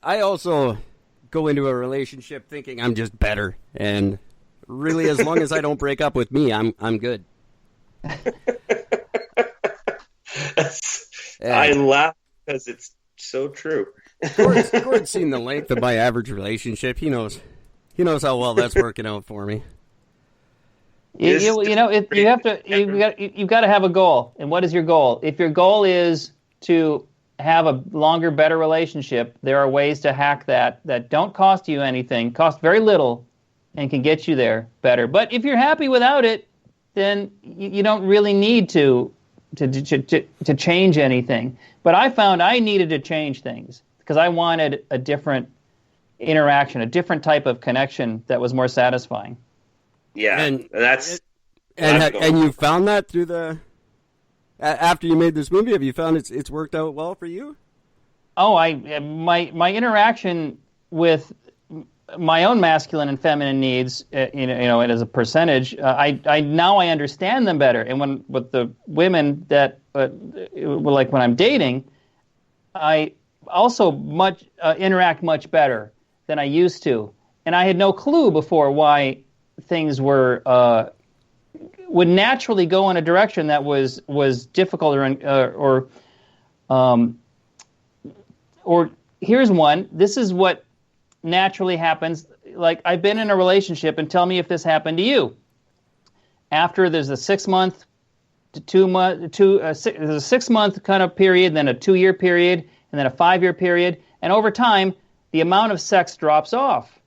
I also go into a relationship thinking I'm just better, and really, as long as I don't break up with me, I'm good. I laugh because it's so true. Gord's seen the length of my average relationship. He knows how well that's working out for me. You've got to have a goal. And what is your goal? If your goal is to have a longer, better relationship, there are ways to hack that don't cost you anything, cost very little, and can get you there better. But if you're happy without it, then you don't really need to change anything. But I found I needed to change things because I wanted a different interaction, a different type of connection that was more satisfying. Yeah, and you found that through after you made this movie. Have you found it's worked out well for you? Oh, my interaction with my own masculine and feminine needs, and as a percentage, I now understand them better. And with the women that, like when I'm dating, I also interact much better than I used to, and I had no clue before why things would naturally go in a direction that was difficult or here's one. This is what naturally happens. Like, I've been in a relationship, and tell me if this happened to you. After there's a 6 month to 2 month, there's a 6 month kind of period, then a 2 year period, and then a 5 year period, and over time, the amount of sex drops off.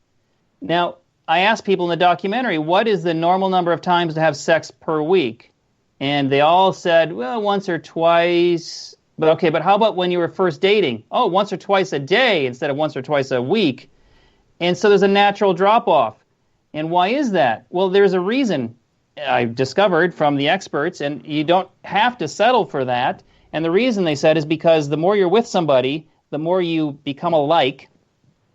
Now, I asked people in the documentary, what is the normal number of times to have sex per week? And they all said, well, once or twice. But how about when you were first dating? Oh, once or twice a day instead of once or twice a week. And so there's a natural drop-off. And why is that? Well, there's a reason I've discovered from the experts, and you don't have to settle for that. And the reason, they said, is because the more you're with somebody, the more you become alike,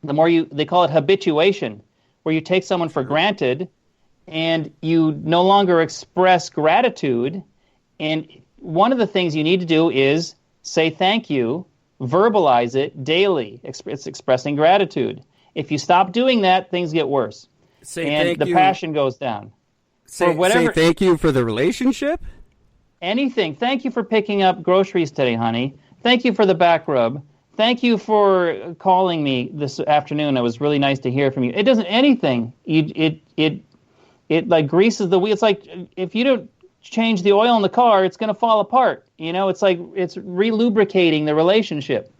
the more they call it habituation, where you take someone for granted and you no longer express gratitude. And one of the things you need to do is say thank you, verbalize it daily. It's expressing gratitude. If you stop doing that, things get worse. Passion goes down. Say thank you for the relationship? Anything. Thank you for picking up groceries today, honey. Thank you for the back rub. Thank you for calling me this afternoon. It was really nice to hear from you. It doesn't anything. It like greases the wheel. It's like if you don't change the oil in the car, it's going to fall apart. It's like it's relubricating the relationship.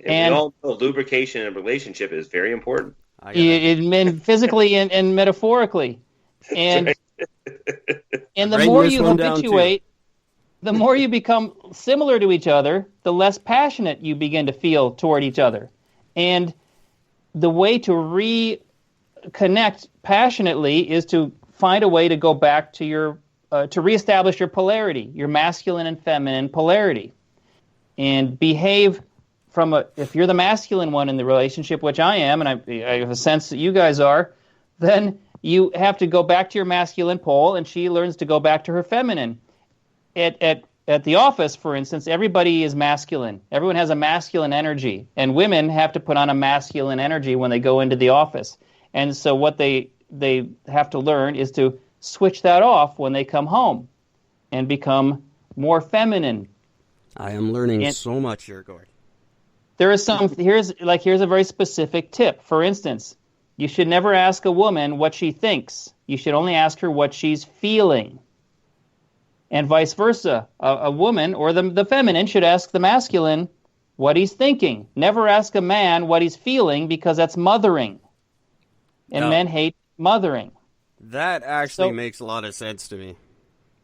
And we all know lubrication in a relationship is very important. Physically and metaphorically. And and the more you habituate, the more you become similar to each other, the less passionate you begin to feel toward each other. And the way to reconnect passionately is to find a way to go back to to reestablish your polarity, your masculine and feminine polarity. And behave if you're the masculine one in the relationship, which I am, and I have a sense that you guys are, then you have to go back to your masculine pole, and she learns to go back to her feminine. At the office, for instance, everybody is masculine. Everyone has a masculine energy, and women have to put on a masculine energy when they go into the office. And so what they have to learn is to switch that off when they come home and become more feminine. I am learning so much here, Gord. There is here's a very specific tip. For instance, you should never ask a woman what she thinks. You should only ask her what she's feeling. And vice versa. A woman or the feminine should ask the masculine what he's thinking. Never ask a man what he's feeling, because that's mothering. And men hate mothering. That actually makes a lot of sense to me.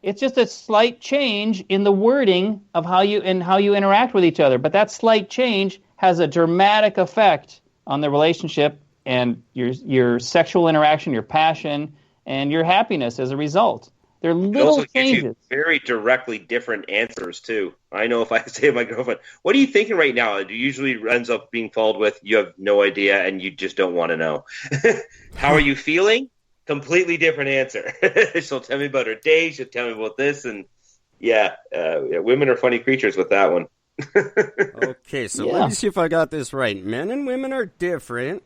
It's just a slight change in the wording of how you interact with each other. But that slight change has a dramatic effect on the relationship and your sexual interaction, your passion, and your happiness as a result. They're little changes. Gives you very directly different answers, too. I know if I say to my girlfriend, what are you thinking right now? It usually ends up being followed with, you have no idea and you just don't want to know. How are you feeling? Completely different answer. She'll tell me about her day. She'll tell me about this. And women are funny creatures with that one. Okay, so let me see if I got this right. Men and women are different.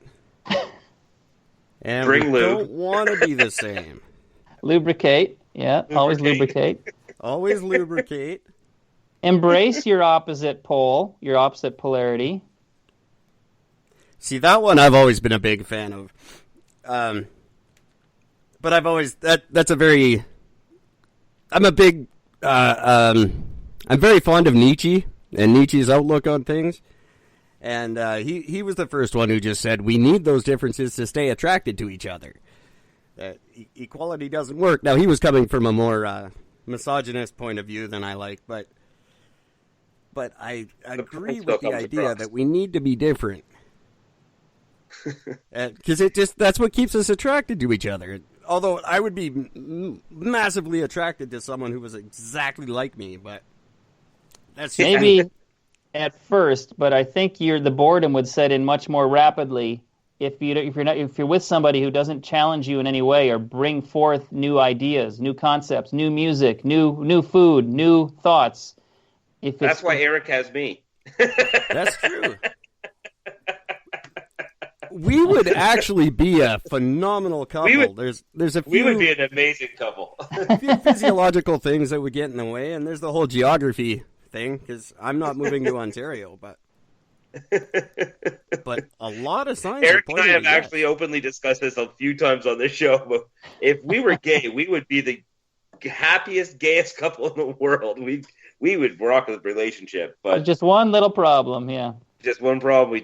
And Bring we lube. don't want to be the same. Lubricate. Yeah, always lubricate. Always lubricate. Embrace your opposite pole, your opposite polarity. See, that one I've always been a big fan of. But I've always that's a very I'm a big I'm very fond of Nietzsche and Nietzsche's outlook on things. And he was the first one who just said we need those differences to stay attracted to each other. Equality doesn't work. Now, he was coming from a more misogynist point of view than I like, but I agree with the idea that we need to be different. Because that's what keeps us attracted to each other. Although I would be massively attracted to someone who was exactly like me, but that's just maybe at first, but I think the boredom would set in much more rapidly if you're with somebody who doesn't challenge you in any way or bring forth new ideas, new concepts, new music, new food, new thoughts. That's why Eric has me. That's true. We would actually be a phenomenal couple. There's a few. We would be an amazing couple. A few physiological things that would get in the way, and there's the whole geography thing. Because I'm not moving to Ontario, but a lot of signs. Eric and I have actually openly discussed this a few times on this show. But if we were gay, we would be the happiest, gayest couple in the world. We would rock the relationship. But just one little problem, yeah. Just one problem.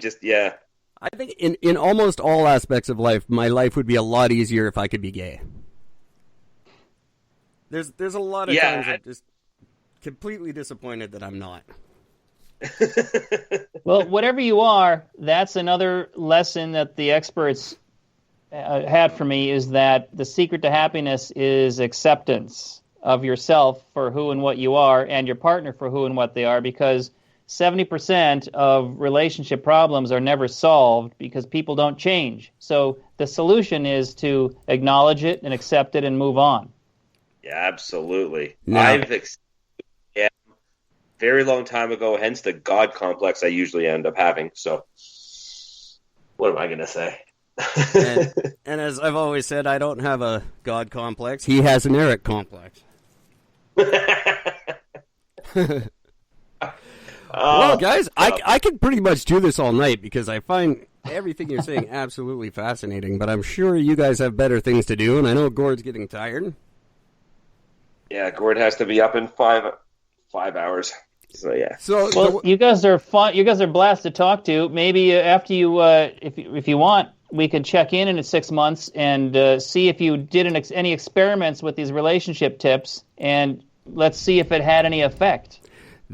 I think in almost all aspects of life, my life would be a lot easier if I could be gay. There's a lot of times I'm just completely disappointed that I'm not. Well, whatever you are, that's another lesson that the experts had for me, is that the secret to happiness is acceptance of yourself for who and what you are, and your partner for who and what they are, because 70% of relationship problems are never solved because people don't change. So the solution is to acknowledge it and accept it and move on. Yeah, absolutely. No. I've very long time ago, hence the God complex I usually end up having. So what am I going to say? and as I've always said, I don't have a God complex. He has an Eric complex. Well, guys, I could pretty much do this all night because I find everything you're saying absolutely fascinating, but I'm sure you guys have better things to do, and I know Gord's getting tired. Yeah, Gord has to be up in 5 hours. So, yeah. Well, you guys are fun. You guys are blast to talk to. Maybe after you, if you want, we could check in 6 months and see if you did any experiments with these relationship tips, and let's see if it had any effect.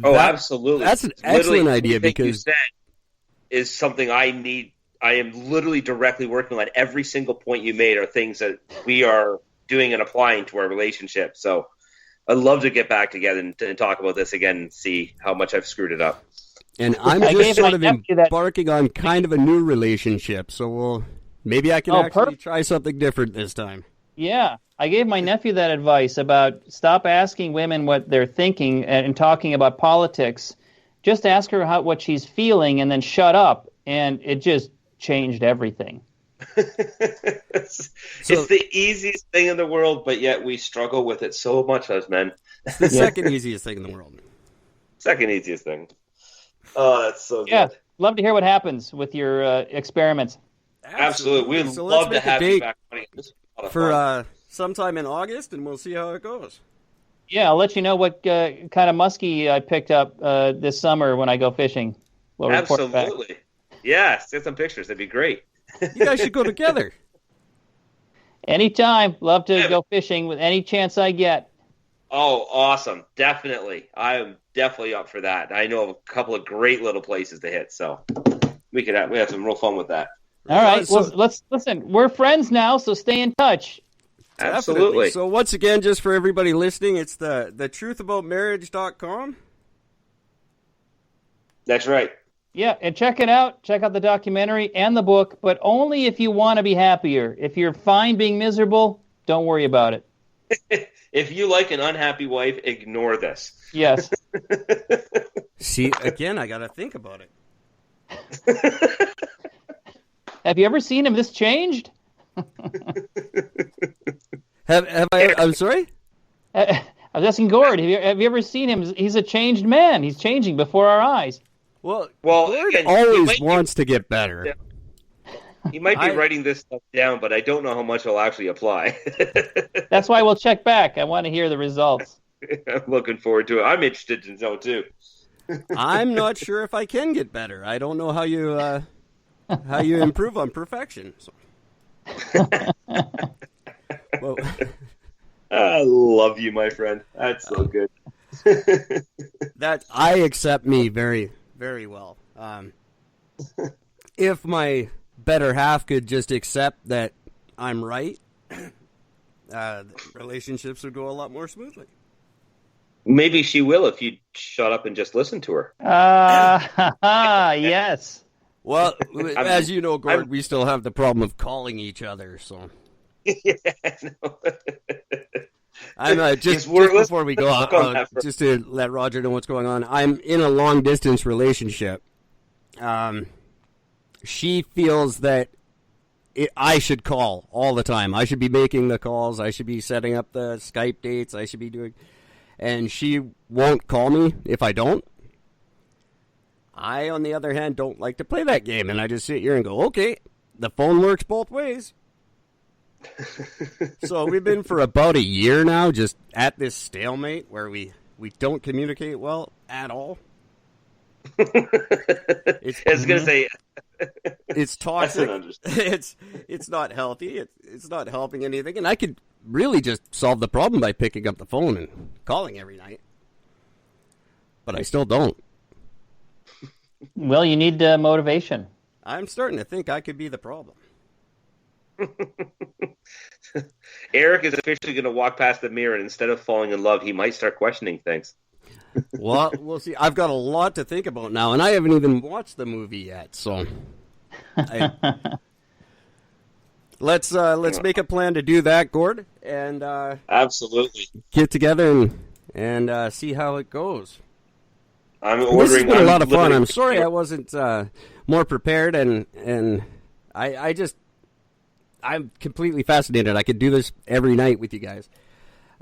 Oh, absolutely. That's an excellent idea because you said is something I need. I am literally directly working on. Every single point you made are things that we are doing and applying to our relationship. So I'd love to get back together and talk about this again and see how much I've screwed it up. And I'm just sort of embarking on kind of a new relationship, so maybe I can actually try something different this time. Yeah, I gave my nephew that advice about stop asking women what they're thinking and talking about politics. Just ask her what she's feeling and then shut up. And it just changed everything. It's the easiest thing in the world, but yet we struggle with it so much as men. It's the second easiest thing in the world. Second easiest thing. Oh, that's so good. Yeah, love to hear what happens with your experiments. Absolutely. We'd love to have you back for sometime in August, and we'll see how it goes. Yeah, I'll let you know what kind of muskie I picked up this summer when I go fishing. We'll absolutely. Yeah, get some pictures. That'd be great. You guys should go together. Anytime. Love to go fishing with any chance I get. Oh, awesome. Definitely. I am definitely up for that. I know of a couple of great little places to hit, so we have some real fun with that. All right. Well, let's listen. We're friends now, so stay in touch. Absolutely. So once again, just for everybody listening, it's the truthaboutmarriage.com. That's right. Yeah, and check it out. Check out the documentary and the book, but only if you want to be happier. If you're fine being miserable, don't worry about it. If you like an unhappy wife, ignore this. Yes. See, again, I got to think about it. Have you ever seen him this changed? Have I? I'm sorry? I was asking Gord, have you ever seen him? He's a changed man. He's changing before our eyes. Well, Gord again, always wants to get better. Yeah. He might be writing this stuff down, but I don't know how much will actually apply. That's why we'll check back. I want to hear the results. I'm looking forward to it. I'm interested to know, too. I'm not sure if I can get better. I don't know how you improve on perfection. So. Well, I love you, my friend. That's so good. That I accept me very, very well. If my better half could just accept that I'm right, relationships would go a lot more smoothly. Maybe she will if you shut up and just listen to her. Yes. Well, as you know, Gord, we still have the problem of calling each other, so. Yeah, no. I'm just before we go, just to let Roger know what's going on. I'm in a long distance relationship. She feels that I should call all the time. I should be making the calls. I should be setting up the Skype dates. I should be doing, and she won't call me if I don't. I, on the other hand, don't like to play that game, and I just sit here and go, okay, the phone works both ways. So we've been for about a year now just at this stalemate where we don't communicate well at all. I was going to say... It's toxic. It's not healthy. It's not helping anything. And I could really just solve the problem by picking up the phone and calling every night. But I still don't. Well, you need motivation. I'm starting to think I could be the problem. Eric is officially going to walk past the mirror, and instead of falling in love, he might start questioning things. Well, we'll see. I've got a lot to think about now, and I haven't even watched the movie yet. So, let's make a plan to do that, Gord, and absolutely get together and see how it goes. I'm ordering. This has been a lot of fun. I'm sorry I wasn't more prepared, and I'm completely fascinated. I could do this every night with you guys.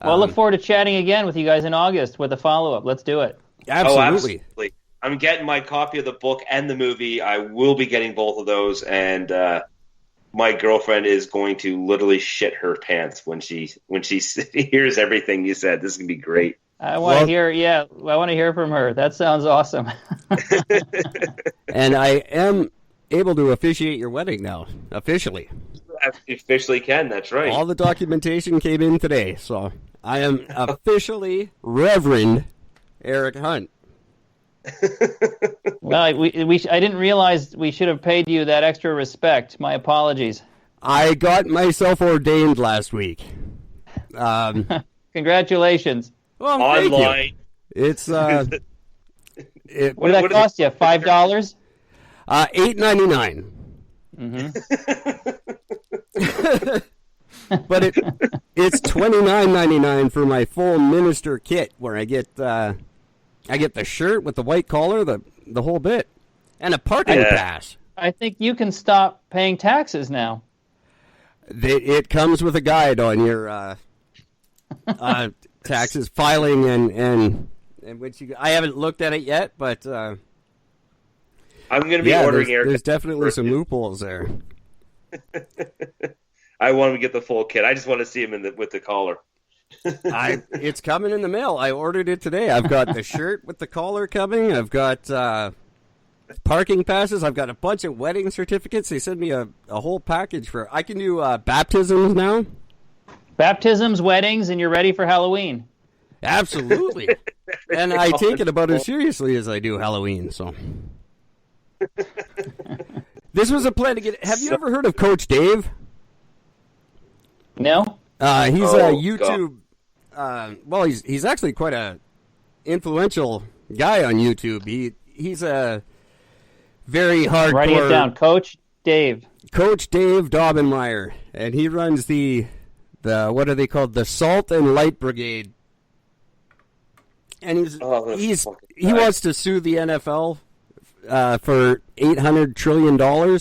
Well, I look forward to chatting again with you guys in August with a follow-up. Let's do it. Absolutely. Oh, absolutely. I'm getting my copy of the book and the movie. I will be getting both of those, and my girlfriend is going to literally shit her pants when she hears everything you said. This is going to be great. I want to hear. Yeah, I want to hear from her. That sounds awesome. And I am able to officiate your wedding now, officially. I officially can. That's right. All the documentation came in today, so I am officially Reverend Eric Hunt. Well, I didn't realize we should have paid you that extra respect. My apologies. I got myself ordained last week. Congratulations. Well, online. It's what did that cost you? $5? $8.99. But it's $29.99 for my full minister kit, where I get the shirt with the white collar, the whole bit, and a parking pass. I think you can stop paying taxes now. It comes with a guide on your taxes filing and which I haven't looked at it yet, but I'm going to be ordering Eric. There's definitely some loopholes there. I want to get the full kit. I just want to see him with the collar. It's coming in the mail. I ordered it today. I've got the shirt with the collar coming. I've got parking passes. I've got a bunch of wedding certificates. They sent me a whole package for. I can do baptisms now. Baptisms, weddings, and you're ready for Halloween. Absolutely. And I take it about as seriously as I do Halloween. So this was a plan to get. Have you ever heard of Coach Dave? No. He's a YouTube. Well, he's actually quite a influential guy on YouTube. He's a very hardcore. Writing it down, Coach Dave. Coach Dave Daubenmeyer, and he runs the what are they called? The Salt and Light Brigade. and he fucking wants to sue the NFL for $800 trillion.